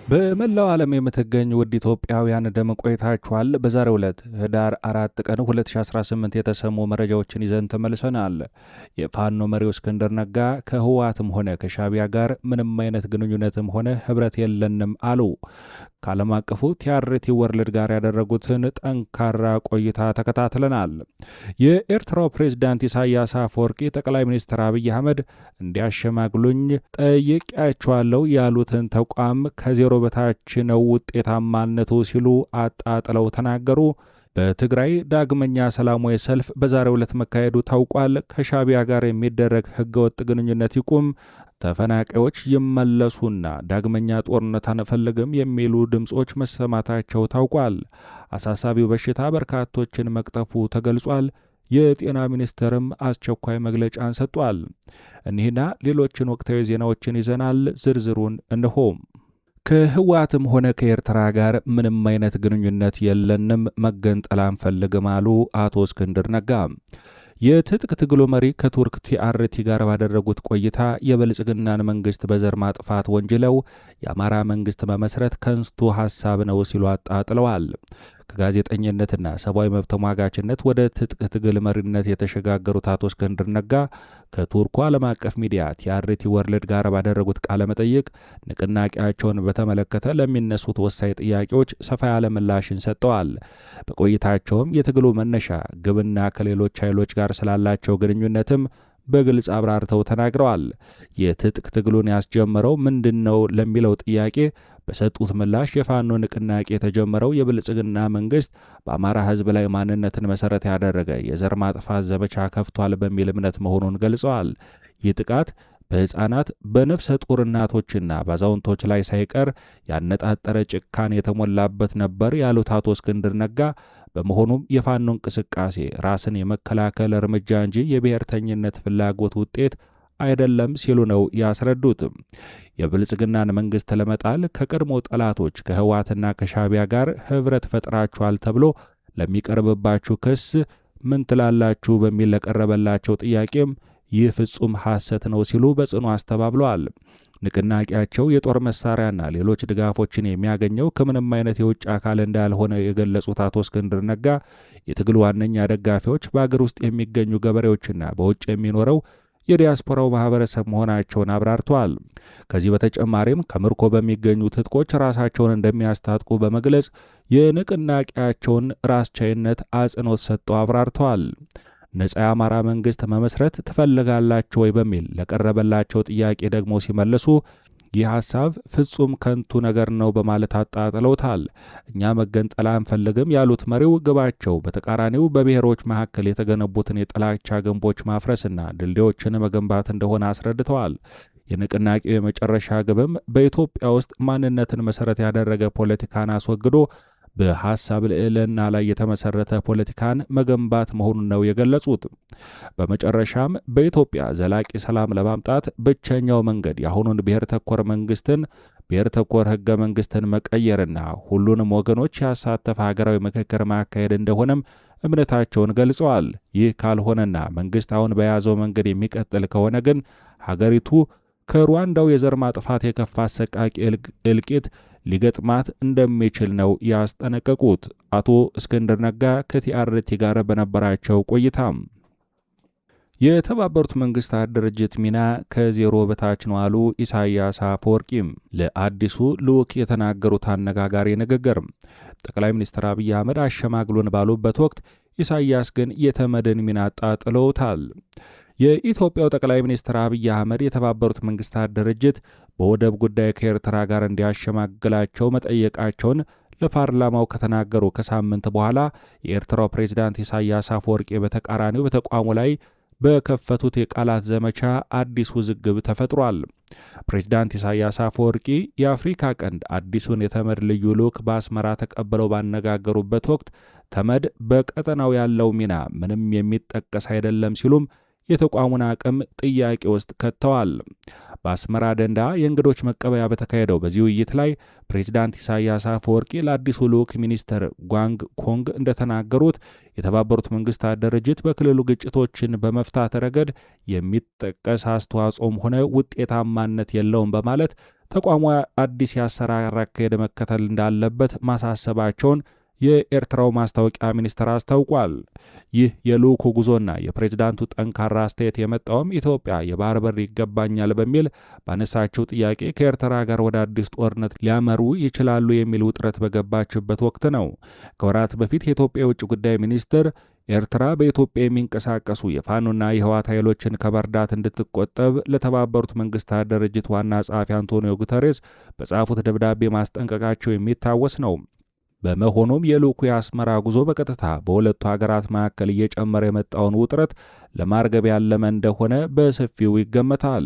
በመላው ዓለም የምትገኙ ውድ ኢትዮጵያውያን እንደምን ቆይታችኋል? በዛሬው ዕለት ህዳር 4 ቀን 2018 የተሰሙ መረጃዎችን ይዘን ተመልሰናል። የፋኖ መሪው እስክንድር ነጋ ከህወሓትም ሆነ ከሻዕቢያ ጋር ምንም አይነት ግንኙነትም ሆነ ህብረት የለንም አሉ። ከዓለም አቀፉ ቲአርቲ ወርልድ ጋር ያደረጉትን ጠንካራ ቆይታ ተከታትለናል። የኤርትራው ፕሬዝዳንት ኢሳያስ አፈወርቂ ጠቅላይ ሚኒስትር አብይ አህመድ እንዲያሸማግሉኝ ጠይቄያቸዋለሁ ያሉትን ተቋም ከዜሮ በታች ነው ውጤታማነቱ ሲሉ አጣጥለው ተናገሩ። በትግራይ ዳግመኛ ሰላማዊ ሰልፍ በዛሬው ዕለት መካሄዱ ታውቋል። ከሻዕቢያ ጋር የሚደረግ ህገወጥ ግንኙነት ይቁም፣ ተፈናቃዮች ይመለሱና ዳግመኛ ጦርነት አንፈልግም የሚሉ ድምጾች መሰማታቸው ታውቋል። አሳሳቢው በሽታ በርካቶችን መቅጠፉ ተገልጿል። የጤና ሚኒስቴርም አስቸኳይ መግለጫን ሰጥቷል። እኒህና ሌሎችን ወቅታዊ ዜናዎችን ይዘናል። ዝርዝሩን እንሆም። ከህወሓትም ሆነ ከኤርትራ ጋር ምንም አይነት ግንኙነት የለንም፣ መገንጠል አንፈልግም አሉ አቶ እስክንድር ነጋ። የትጥቅ ትግሉ መሪ ከቱርክ ቲአርቲ ጋር ባደረጉት ቆይታ የብልጽግናን መንግስት በዘር ማጥፋት ወንጅለው የአማራ መንግስት መመስረት ከንቱ ሐሳብ ነው ሲሉ አጣጥለዋል። ከጋዜጠኝነትና ሰብአዊ መብት ተሟጋችነት ወደ ትጥቅ ትግል መሪነት የተሸጋገሩት አቶ እስክንድር ነጋ ከቱርኩ ዓለም አቀፍ ሚዲያ ቲአርቲ ወርልድ ጋር ባደረጉት ቃለ መጠይቅ ንቅናቄያቸውን በተመለከተ ለሚነሱት ወሳኝ ጥያቄዎች ሰፋ ያለ ምላሽን ሰጥተዋል። በቆይታቸውም የትግሉ መነሻ ግብና ከሌሎች ኃይሎች ጋር ስላላቸው ግንኙነትም በግልጽ አብራርተው ተናግረዋል። የትጥቅ ትግሉን ያስጀመረው ምንድነው ለሚለው ጥያቄ በሰጡት ምላሽ የፋኖ ንቅናቄ የተጀመረው የብልጽግና መንግስት በአማራ ህዝብ ላይ ማንነትን መሰረት ያደረገ የዘር ማጥፋት ዘመቻ ከፍቷል በሚል እምነት መሆኑን ገልጸዋል። ይህ ጥቃት በሕፃናት በነፍሰ ጡር እናቶችና በአዛውንቶች ላይ ሳይቀር ያነጣጠረ ጭካኔ የተሞላበት ነበር ያሉት አቶ እስክንድር ነጋ በመሆኑም የፋኖ እንቅስቃሴ ራስን የመከላከል እርምጃ እንጂ የብሔርተኝነት ፍላጎት ውጤት አይደለም ሲሉ ነው ያስረዱት። የብልጽግናን መንግስት ለመጣል ከቀድሞ ጠላቶች ከህወሓትና ከሻዕቢያ ጋር ህብረት ፈጥራችኋል ተብሎ ለሚቀርብባችሁ ክስ ምን ትላላችሁ በሚል ለቀረበላቸው ጥያቄም ይህ ፍጹም ሐሰት ነው ሲሉ በጽኑ አስተባብለዋል። ንቅናቄያቸው የጦር መሳሪያና ሌሎች ድጋፎችን የሚያገኘው ከምንም አይነት የውጭ አካል እንዳልሆነ የገለጹት አቶ እስክንድር ነጋ የትግሉ ዋነኛ ደጋፊዎች በአገር ውስጥ የሚገኙ ገበሬዎችና በውጭ የሚኖረው የዲያስፖራው ማህበረሰብ መሆናቸውን አብራርተዋል። ከዚህ በተጨማሪም ከምርኮ በሚገኙ ትጥቆች ራሳቸውን እንደሚያስታጥቁ በመግለጽ የንቅናቄያቸውን ራስ ቻይነት አጽንኦት ሰጥተው አብራርተዋል። ነጻ የአማራ መንግስት መመስረት ትፈልጋላችሁ ወይ በሚል ለቀረበላቸው ጥያቄ ደግሞ ሲመልሱ ይህ ሐሳብ ፍጹም ከንቱ ነገር ነው በማለት አጣጥለውታል። እኛ መገንጠል አንፈልግም ያሉት መሪው ግባቸው በተቃራኒው በብሔሮች መካከል የተገነቡትን የጥላቻ ግንቦች ማፍረስና ድልድዮችን መገንባት እንደሆነ አስረድተዋል። የንቅናቄው የመጨረሻ ግብም በኢትዮጵያ ውስጥ ማንነትን መሰረት ያደረገ ፖለቲካን አስወግዶ በሐሳብ ልዕልና ላይ የተመሰረተ ፖለቲካን መገንባት መሆኑን ነው የገለጹት። በመጨረሻም በኢትዮጵያ ዘላቂ ሰላም ለማምጣት ብቸኛው መንገድ የአሁኑን ብሔር ተኮር መንግስትን ብሔር ተኮር ህገ መንግስትን መቀየርና ሁሉንም ወገኖች ያሳተፈ ሀገራዊ ምክክር ማካሄድ እንደሆነም እምነታቸውን ገልጸዋል። ይህ ካልሆነና መንግስት አሁን በያዘው መንገድ የሚቀጥል ከሆነ ግን ሀገሪቱ ከሩዋንዳው የዘር ማጥፋት የከፋ አሰቃቂ እልቂት ሊገጥማት እንደሚችል ነው ያስጠነቀቁት አቶ እስክንድር ነጋ ከቲአርቲ ጋር በነበራቸው ቆይታ። የተባበሩት መንግስታት ድርጅት ሚና ከዜሮ በታች ነው አሉ ኢሳያስ አፈወርቂም። ለአዲሱ ልዑክ የተናገሩት አነጋጋሪ ንግግር ጠቅላይ ሚኒስትር አብይ አህመድ አሸማግሉን ባሉበት ወቅት ኢሳያስ ግን የተመድን ሚና አጣጥለውታል። የኢትዮጵያው ጠቅላይ ሚኒስትር አብይ አህመድ የተባበሩት መንግስታት ድርጅት በወደብ ጉዳይ ከኤርትራ ጋር እንዲያሸማግላቸው መጠየቃቸውን ለፓርላማው ከተናገሩ ከሳምንት በኋላ የኤርትራው ፕሬዝዳንት ኢሳያስ አፈወርቂ በተቃራኒው በተቋሙ ላይ በከፈቱት የቃላት ዘመቻ አዲስ ውዝግብ ተፈጥሯል። ፕሬዝዳንት ኢሳያስ አፈወርቂ የአፍሪካ ቀንድ አዲሱን የተመድ ልዩ ልዑክ በአስመራ ተቀብለው ባነጋገሩበት ወቅት ተመድ በቀጠናው ያለው ሚና ምንም የሚጠቀስ አይደለም ሲሉም የተቋሙን አቅም ጥያቄ ውስጥ ከተዋል። በአስመራ ደንዳ የእንግዶች መቀበያ በተካሄደው በዚህ ውይይት ላይ ፕሬዝዳንት ኢሳያስ አፈወርቂ ለአዲሱ ልዑክ ሚኒስተር ጓንግ ኮንግ እንደተናገሩት የተባበሩት መንግስታት ድርጅት በክልሉ ግጭቶችን በመፍታት ረገድ የሚጠቀስ አስተዋጽኦም ሆነ ውጤታማነት የለውም በማለት ተቋሙ አዲስ የአሰራር አካሄድ መከተል እንዳለበት ማሳሰባቸውን የኤርትራው ማስታወቂያ ሚኒስትር አስታውቋል። ይህ የልዑኩ ጉዞና የፕሬዝዳንቱ ጠንካራ አስተያየት የመጣውም ኢትዮጵያ የባህር በር ይገባኛል በሚል ባነሳቸው ጥያቄ ከኤርትራ ጋር ወደ አዲስ ጦርነት ሊያመሩ ይችላሉ የሚል ውጥረት በገባችበት ወቅት ነው። ከወራት በፊት የኢትዮጵያ የውጭ ጉዳይ ሚኒስትር ኤርትራ በኢትዮጵያ የሚንቀሳቀሱ የፋኖና የህወሓት ኃይሎችን ከመርዳት እንድትቆጠብ ለተባበሩት መንግስታት ድርጅት ዋና ጸሐፊ አንቶኒዮ ጉተሬስ በጻፉት ደብዳቤ ማስጠንቀቃቸው የሚታወስ ነው። በመሆኑም የልዑኩ የአስመራ ጉዞ በቀጥታ በሁለቱ ሀገራት መካከል እየጨመረ የመጣውን ውጥረት ለማርገብ ያለመ እንደሆነ በሰፊው ይገመታል።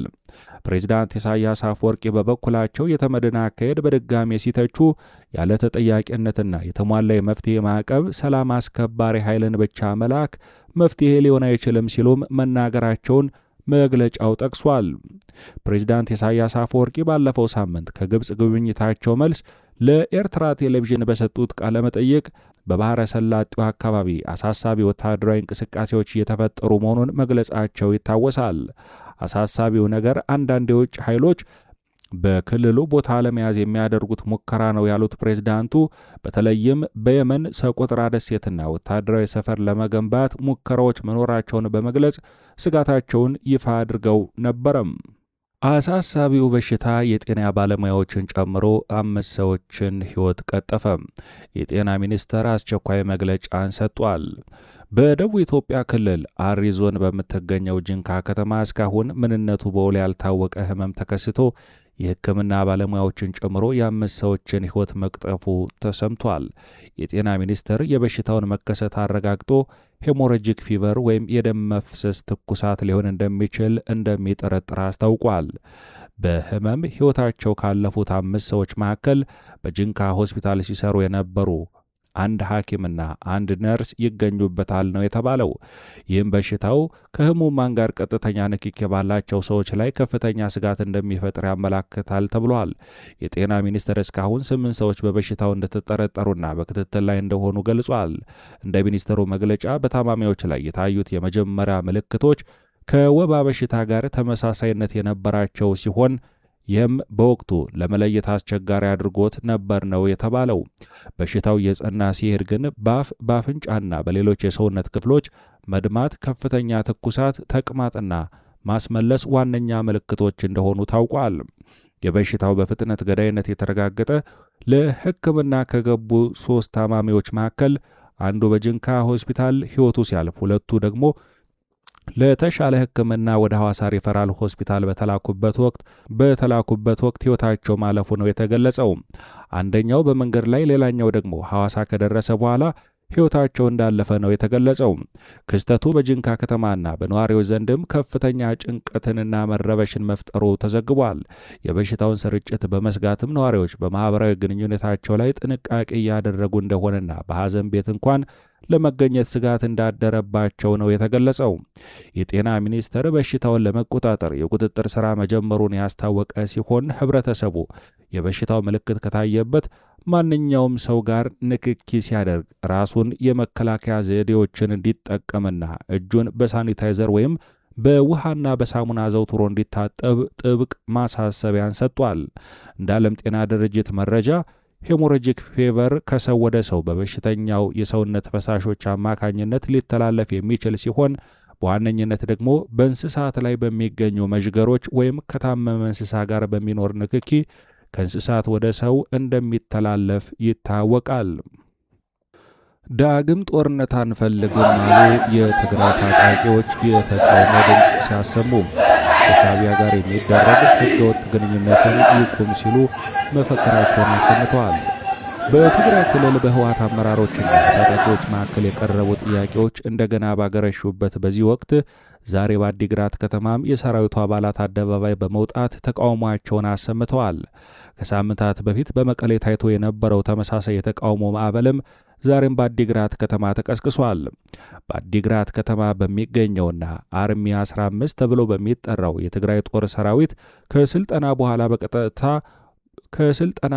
ፕሬዚዳንት ኢሳያስ አፈወርቂ በበኩላቸው የተመድን አካሄድ በድጋሜ ሲተቹ ያለ ተጠያቂነትና የተሟላ የመፍትሄ ማዕቀብ ሰላም አስከባሪ ኃይልን ብቻ መላክ መፍትሄ ሊሆን አይችልም ሲሉም መናገራቸውን መግለጫው ጠቅሷል። ፕሬዚዳንት ኢሳያስ አፈወርቂ ባለፈው ሳምንት ከግብፅ ጉብኝታቸው መልስ ለኤርትራ ቴሌቪዥን በሰጡት ቃለ መጠይቅ በባህረ ሰላጤው አካባቢ አሳሳቢ ወታደራዊ እንቅስቃሴዎች እየተፈጠሩ መሆኑን መግለጻቸው ይታወሳል። አሳሳቢው ነገር አንዳንድ የውጭ ኃይሎች በክልሉ ቦታ ለመያዝ የሚያደርጉት ሙከራ ነው ያሉት ፕሬዝዳንቱ በተለይም በየመን ሰቆጥራ ደሴትና ወታደራዊ ሰፈር ለመገንባት ሙከራዎች መኖራቸውን በመግለጽ ስጋታቸውን ይፋ አድርገው ነበረም። አሳሳቢው በሽታ የጤና ባለሙያዎችን ጨምሮ 5 ሰዎችን ሕይወት ቀጠፈ። የጤና ሚኒስቴር አስቸኳይ መግለጫን ሰጥቷል። በደቡብ ኢትዮጵያ ክልል አሪ ዞን በምትገኘው ጂንካ ከተማ እስካሁን ምንነቱ በውል ያልታወቀ ሕመም ተከስቶ የሕክምና ባለሙያዎችን ጨምሮ የ5 ሰዎችን ሕይወት መቅጠፉ ተሰምቷል። የጤና ሚኒስቴር የበሽታውን መከሰት አረጋግጦ ሄሞራጂክ ፊቨር ወይም የደም መፍሰስ ትኩሳት ሊሆን እንደሚችል እንደሚጠረጥር አስታውቋል። በሕመም ሕይወታቸው ካለፉት 5 ሰዎች መካከል በጂንካ ሆስፒታል ሲሰሩ የነበሩ 1 ሐኪምና 1 ነርስ ይገኙበታል ነው የተባለው። ይህም በሽታው ከህሙማን ጋር ቀጥተኛ ንክኪ ባላቸው ሰዎች ላይ ከፍተኛ ስጋት እንደሚፈጥር ያመላክታል ተብሏል። የጤና ሚኒስቴር እስካሁን 8 ሰዎች በበሽታው እንደተጠረጠሩና በክትትል ላይ እንደሆኑ ገልጿል። እንደ ሚኒስቴሩ መግለጫ በታማሚዎች ላይ የታዩት የመጀመሪያ ምልክቶች ከወባ በሽታ ጋር ተመሳሳይነት የነበራቸው ሲሆን ይህም በወቅቱ ለመለየት አስቸጋሪ አድርጎት ነበር ነው የተባለው። በሽታው የጸና ሲሄድ ግን በአፍንጫና በሌሎች የሰውነት ክፍሎች መድማት፣ ከፍተኛ ትኩሳት፣ ተቅማጥና ማስመለስ ዋነኛ ምልክቶች እንደሆኑ ታውቋል። የበሽታው በፍጥነት ገዳይነት የተረጋገጠ ለሕክምና ከገቡ 3 ታማሚዎች መካከል አንዱ በጂንካ ሆስፒታል ሕይወቱ ሲያልፍ፣ ሁለቱ ደግሞ ለተሻለ ሕክምና ወደ ሐዋሳ ሪፈራል ሆስፒታል በተላኩበት ወቅት ሕይወታቸው ማለፉ ነው የተገለጸው። አንደኛው በመንገድ ላይ፣ ሌላኛው ደግሞ ሐዋሳ ከደረሰ በኋላ ሕይወታቸው እንዳለፈ ነው የተገለጸው። ክስተቱ በጂንካ ከተማና በነዋሪዎች ዘንድም ከፍተኛ ጭንቀትንና መረበሽን መፍጠሩ ተዘግቧል። የበሽታውን ስርጭት በመስጋትም ነዋሪዎች በማኅበራዊ ግንኙነታቸው ላይ ጥንቃቄ እያደረጉ እንደሆነና በሐዘን ቤት እንኳን ለመገኘት ስጋት እንዳደረባቸው ነው የተገለጸው። የጤና ሚኒስቴር በሽታውን ለመቆጣጠር የቁጥጥር ሥራ መጀመሩን ያስታወቀ ሲሆን ህብረተሰቡ የበሽታው ምልክት ከታየበት ማንኛውም ሰው ጋር ንክኪ ሲያደርግ ራሱን የመከላከያ ዘዴዎችን እንዲጠቀምና እጁን በሳኒታይዘር ወይም በውሃና በሳሙና ዘውትሮ እንዲታጠብ ጥብቅ ማሳሰቢያን ሰጥቷል። እንደ ዓለም ጤና ድርጅት መረጃ ሄሞራጂክ ፌቨር ከሰው ወደ ሰው በበሽተኛው የሰውነት ፈሳሾች አማካኝነት ሊተላለፍ የሚችል ሲሆን በዋነኝነት ደግሞ በእንስሳት ላይ በሚገኙ መዥገሮች ወይም ከታመመ እንስሳ ጋር በሚኖር ንክኪ ከእንስሳት ወደ ሰው እንደሚተላለፍ ይታወቃል። ዳግም ጦርነት አንፈልግም አሉ የትግራይ ታጣቂዎች የተቃውሞ ድምፅ ሲያሰሙ። ከሻዕቢያ ጋር የሚደረግ ህገወጥ ግንኙነትን ይቁም ሲሉ መፈክራቸውን አሰምተዋል። በትግራይ ክልል በህወሓት አመራሮችና ታጣቂዎች መካከል የቀረቡ ጥያቄዎች እንደገና ባገረሹበት በዚህ ወቅት ዛሬ በአዲግራት ከተማም የሰራዊቱ አባላት አደባባይ በመውጣት ተቃውሟቸውን አሰምተዋል። ከሳምንታት በፊት በመቀሌ ታይቶ የነበረው ተመሳሳይ የተቃውሞ ማዕበልም ዛሬም በአዲግራት ከተማ ተቀስቅሷል። በአዲግራት ከተማ በሚገኘውና አርሚ 15 ተብሎ በሚጠራው የትግራይ ጦር ሰራዊት ከስልጠና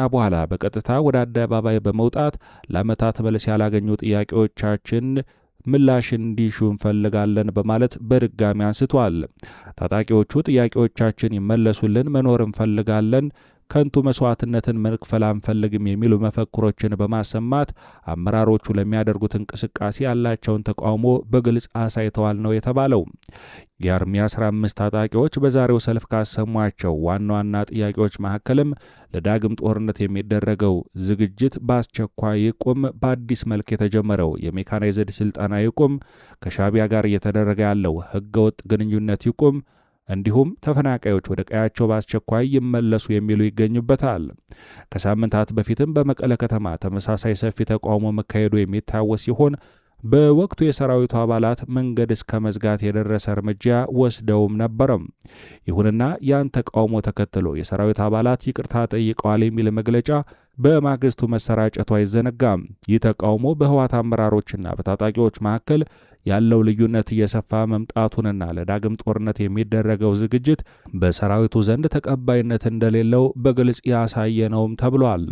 በኋላ በቀጥታ ወደ አደባባይ በመውጣት ለዓመታት መልስ ያላገኙ ጥያቄዎቻችን ምላሽ እንዲሹ እንፈልጋለን በማለት በድጋሚ አንስቷል። ታጣቂዎቹ ጥያቄዎቻችን ይመለሱልን፣ መኖር እንፈልጋለን፣ ከንቱ መስዋዕትነትን መክፈል አንፈልግም የሚሉ መፈክሮችን በማሰማት አመራሮቹ ለሚያደርጉት እንቅስቃሴ ያላቸውን ተቃውሞ በግልጽ አሳይተዋል ነው የተባለው። የአርሚ 15 ታጣቂዎች በዛሬው ሰልፍ ካሰሟቸው ዋና ዋና ጥያቄዎች መካከልም ለዳግም ጦርነት የሚደረገው ዝግጅት በአስቸኳይ ይቁም፣ በአዲስ መልክ የተጀመረው የሜካናይዝድ ስልጠና ይቁም፣ ከሻዕቢያ ጋር እየተደረገ ያለው ህገወጥ ግንኙነት ይቁም፣ እንዲሁም ተፈናቃዮች ወደ ቀያቸው በአስቸኳይ ይመለሱ የሚሉ ይገኙበታል። ከሳምንታት በፊትም በመቀለ ከተማ ተመሳሳይ ሰፊ ተቃውሞ መካሄዱ የሚታወስ ሲሆን በወቅቱ የሰራዊቱ አባላት መንገድ እስከ መዝጋት የደረሰ እርምጃ ወስደውም ነበረም። ይሁንና ያን ተቃውሞ ተከትሎ የሰራዊት አባላት ይቅርታ ጠይቀዋል የሚል መግለጫ በማግስቱ መሰራጨቱ አይዘነጋም። ይህ ተቃውሞ በህወሓት አመራሮችና በታጣቂዎች መካከል ያለው ልዩነት እየሰፋ መምጣቱንና ለዳግም ጦርነት የሚደረገው ዝግጅት በሰራዊቱ ዘንድ ተቀባይነት እንደሌለው በግልጽ ያሳየ ነውም ተብሏል።